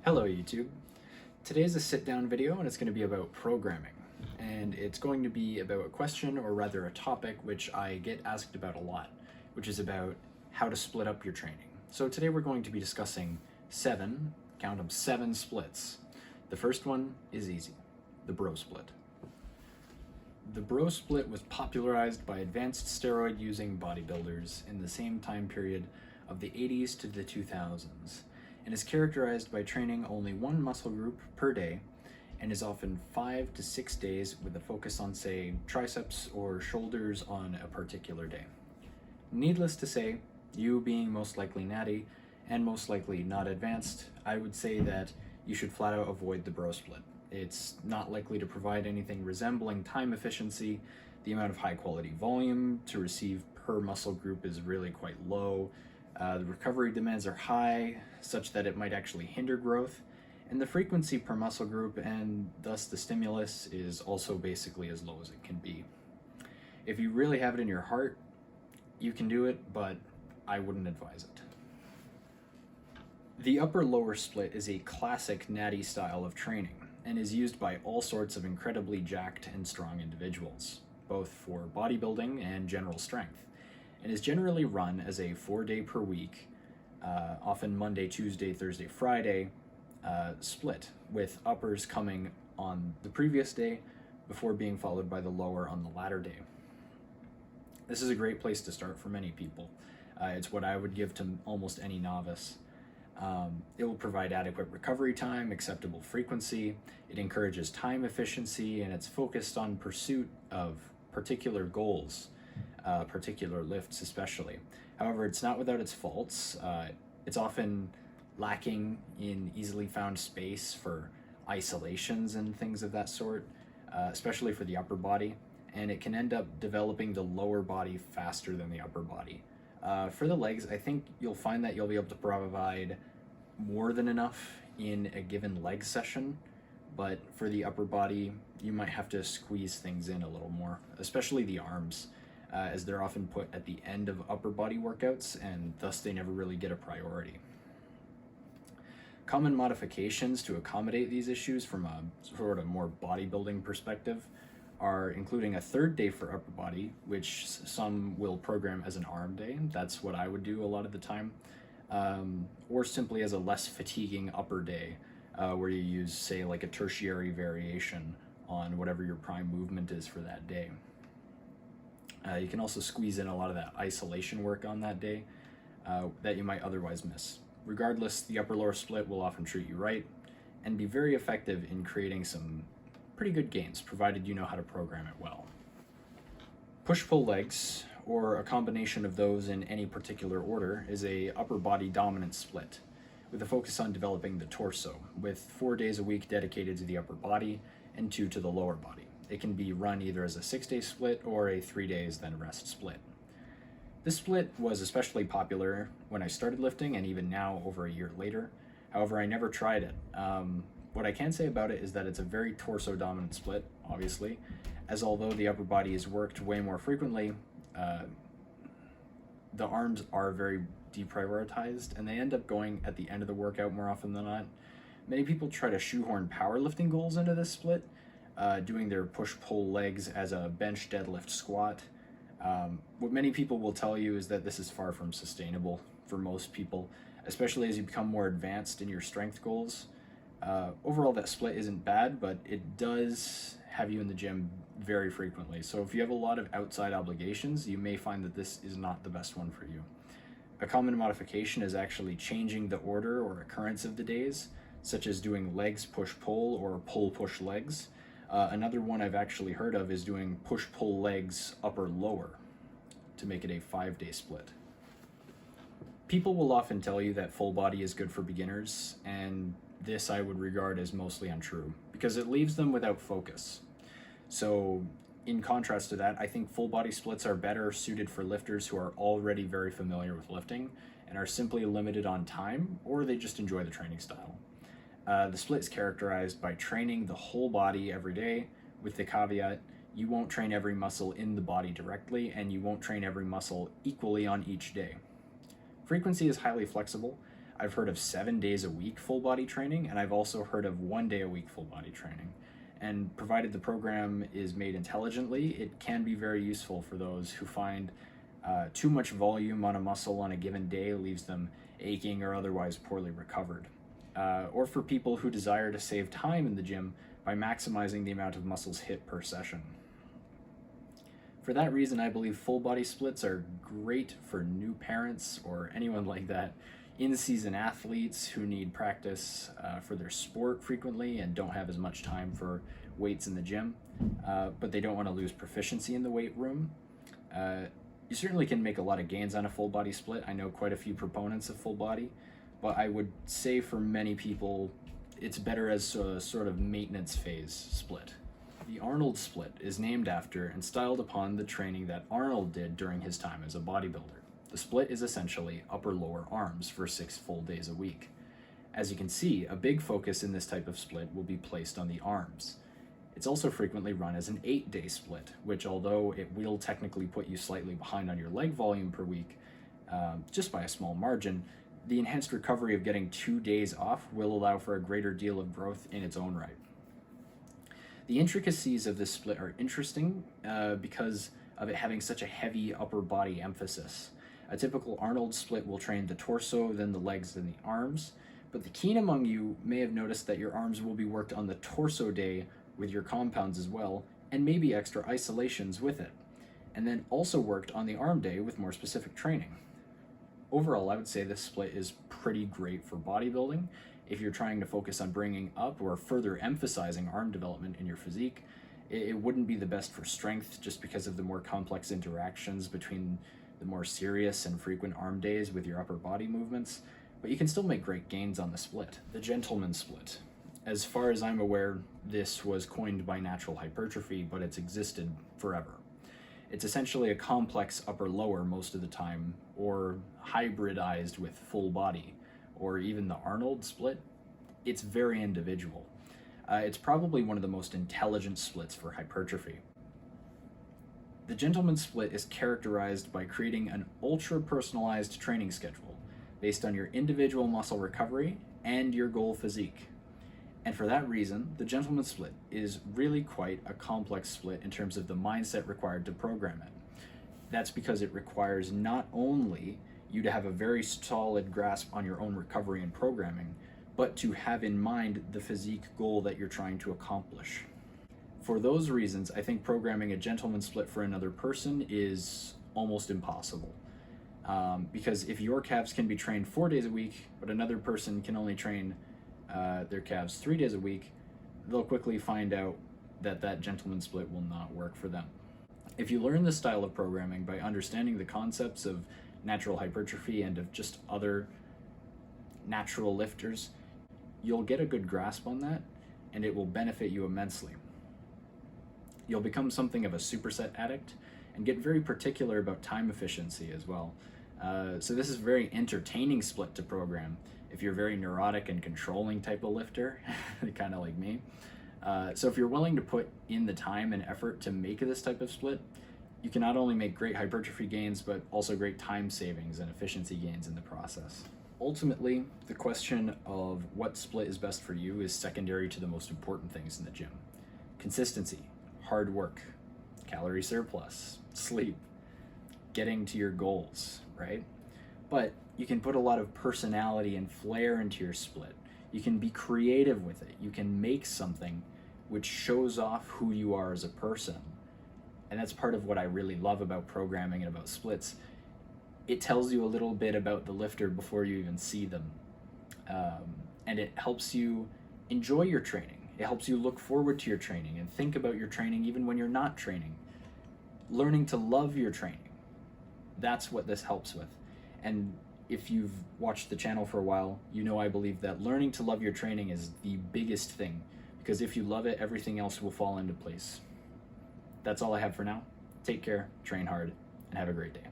Hello YouTube. Today's a sit-down video and it's going to be about programming. And it's going to be about a question, or rather a topic, which I get asked about a lot, which is about how to split up your training. So today we're going to be discussing count them, 7 splits. The first one is easy, the bro split. The bro split was popularized by advanced steroid-using bodybuilders in the same time period of the 80s to the 2000s. And is characterized by training only one muscle group per day and is often 5 to 6 days with a focus on, say, triceps or shoulders on a particular day. Needless to say, you being most likely natty and most likely not advanced, I would say that you should flat out avoid the bro split. It's not likely to provide anything resembling time efficiency. The amount of high quality volume to receive per muscle group is really quite low. The recovery demands are high, such that it might actually hinder growth, and the frequency per muscle group and thus the stimulus is also basically as low as it can be. If you really have it in your heart, you can do it, but I wouldn't advise it. The upper-lower split is a classic natty style of training and is used by all sorts of incredibly jacked and strong individuals, both for bodybuilding and general strength, and is generally run as a 4-day per week, often Monday, Tuesday, Thursday, Friday split, with uppers coming on the previous day before being followed by the lower on the latter day. This is a great place to start for many people. It's what I would give to almost any novice. It will provide adequate recovery time, acceptable frequency, it encourages time efficiency, and it's focused on pursuit of particular goals, particular lifts especially. However, it's not without its faults. It's often lacking in easily found space for isolations and things of that sort, especially for the upper body, and it can end up developing the lower body faster than the upper body. For the legs, I think you'll find that you'll be able to provide more than enough in a given leg session, but for the upper body, you might have to squeeze things in a little more, especially the arms, as they're often put at the end of upper body workouts, and thus they never really get a priority. Common modifications to accommodate these issues from a sort of more bodybuilding perspective are including a 3rd day for upper body, which some will program as an arm day. That's what I would do a lot of the time. Or simply as a less fatiguing upper day, where you use, say, like a tertiary variation on whatever your prime movement is for that day. You can also squeeze in a lot of that isolation work on that day that you might otherwise miss. Regardless, the upper-lower split will often treat you right and be very effective in creating some pretty good gains, provided you know how to program it well. Push-pull legs, or a combination of those in any particular order, is a upper body dominant split with a focus on developing the torso, with 4 days a week dedicated to the upper body and 2 to the lower body. It can be run either as a 6-day split or a 3 days then rest split. This split was especially popular when I started lifting, and even now over a year later. However, I never tried it. What I can say about it is that it's a very torso dominant split, obviously, as although the upper body is worked way more frequently, the arms are very deprioritized and they end up going at the end of the workout more often than not. Many people try to shoehorn powerlifting goals into this split, doing their push-pull legs as a bench, deadlift, squat. What many people will tell you is that this is far from sustainable for most people, especially as you become more advanced in your strength goals. Overall, that split isn't bad, but it does have you in the gym very frequently. So if you have a lot of outside obligations, you may find that this is not the best one for you. A common modification is actually changing the order or occurrence of the days, such as doing legs push-pull or pull-push legs. Another one I've actually heard of is doing push-pull legs upper-lower to make it a 5-day split. People will often tell you that full body is good for beginners, and this I would regard as mostly untrue because it leaves them without focus. So in contrast to that, I think full body splits are better suited for lifters who are already very familiar with lifting and are simply limited on time, or they just enjoy the training style. The split is characterized by training the whole body every day, with the caveat you won't train every muscle in the body directly, and you won't train every muscle equally on each day. Frequency is highly flexible. I've heard of 7 days a week full body training, and I've also heard of 1 day a week full body training. And provided the program is made intelligently, it can be very useful for those who find too much volume on a muscle on a given day leaves them aching or otherwise poorly recovered. Or for people who desire to save time in the gym by maximizing the amount of muscles hit per session. For that reason, I believe full body splits are great for new parents or anyone like that, in-season athletes who need practice for their sport frequently and don't have as much time for weights in the gym, but they don't want to lose proficiency in the weight room. You certainly can make a lot of gains on a full body split. I know quite a few proponents of full body, but I would say for many people, it's better as a sort of maintenance phase split. The Arnold split is named after and styled upon the training that Arnold did during his time as a bodybuilder. The split is essentially upper-lower arms for 6 full days a week. As you can see, a big focus in this type of split will be placed on the arms. It's also frequently run as an 8-day split, which although it will technically put you slightly behind on your leg volume per week, just by a small margin, the enhanced recovery of getting 2 days off will allow for a greater deal of growth in its own right. The intricacies of this split are interesting because of it having such a heavy upper body emphasis. A typical Arnold split will train the torso, then the legs, then the arms, but the keen among you may have noticed that your arms will be worked on the torso day with your compounds as well, and maybe extra isolations with it, and then also worked on the arm day with more specific training. Overall, I would say this split is pretty great for bodybuilding. If you're trying to focus on bringing up or further emphasizing arm development in your physique, it wouldn't be the best for strength just because of the more complex interactions between the more serious and frequent arm days with your upper body movements, but you can still make great gains on the split. The gentleman split. As far as I'm aware, this was coined by natural hypertrophy, but it's existed forever. It's essentially a complex upper-lower most of the time, or hybridized with full body, or even the Arnold split. It's very individual. It's probably one of the most intelligent splits for hypertrophy. The gentleman split is characterized by creating an ultra-personalized training schedule based on your individual muscle recovery and your goal physique. And for that reason, the gentleman split is really quite a complex split in terms of the mindset required to program it. That's because it requires not only you to have a very solid grasp on your own recovery and programming, but to have in mind the physique goal that you're trying to accomplish. For those reasons, I think programming a gentleman split for another person is almost impossible. Because if your calves can be trained 4 days a week, but another person can only train their calves 3 days a week, they'll quickly find out that that gentleman split will not work for them. If you learn this style of programming by understanding the concepts of natural hypertrophy and of just other natural lifters, you'll get a good grasp on that, and it will benefit you immensely. You'll become something of a superset addict and get very particular about time efficiency as well. So this is a very entertaining split to program if you're a very neurotic and controlling type of lifter, kind of like me. So if you're willing to put in the time and effort to make this type of split, you can not only make great hypertrophy gains, but also great time savings and efficiency gains in the process. Ultimately, the question of what split is best for you is secondary to the most important things in the gym. Consistency, hard work, calorie surplus, sleep, getting to your goals, right? But you can put a lot of personality and flair into your split. You can be creative with it. You can make something which shows off who you are as a person. And that's part of what I really love about programming and about splits. It tells you a little bit about the lifter before you even see them. And it helps you enjoy your training. It helps you look forward to your training and think about your training even when you're not training. Learning to love your training. That's what this helps with. And if you've watched the channel for a while, you know I believe that learning to love your training is the biggest thing, because if you love it, everything else will fall into place. That's all I have for now. Take care, train hard, and have a great day.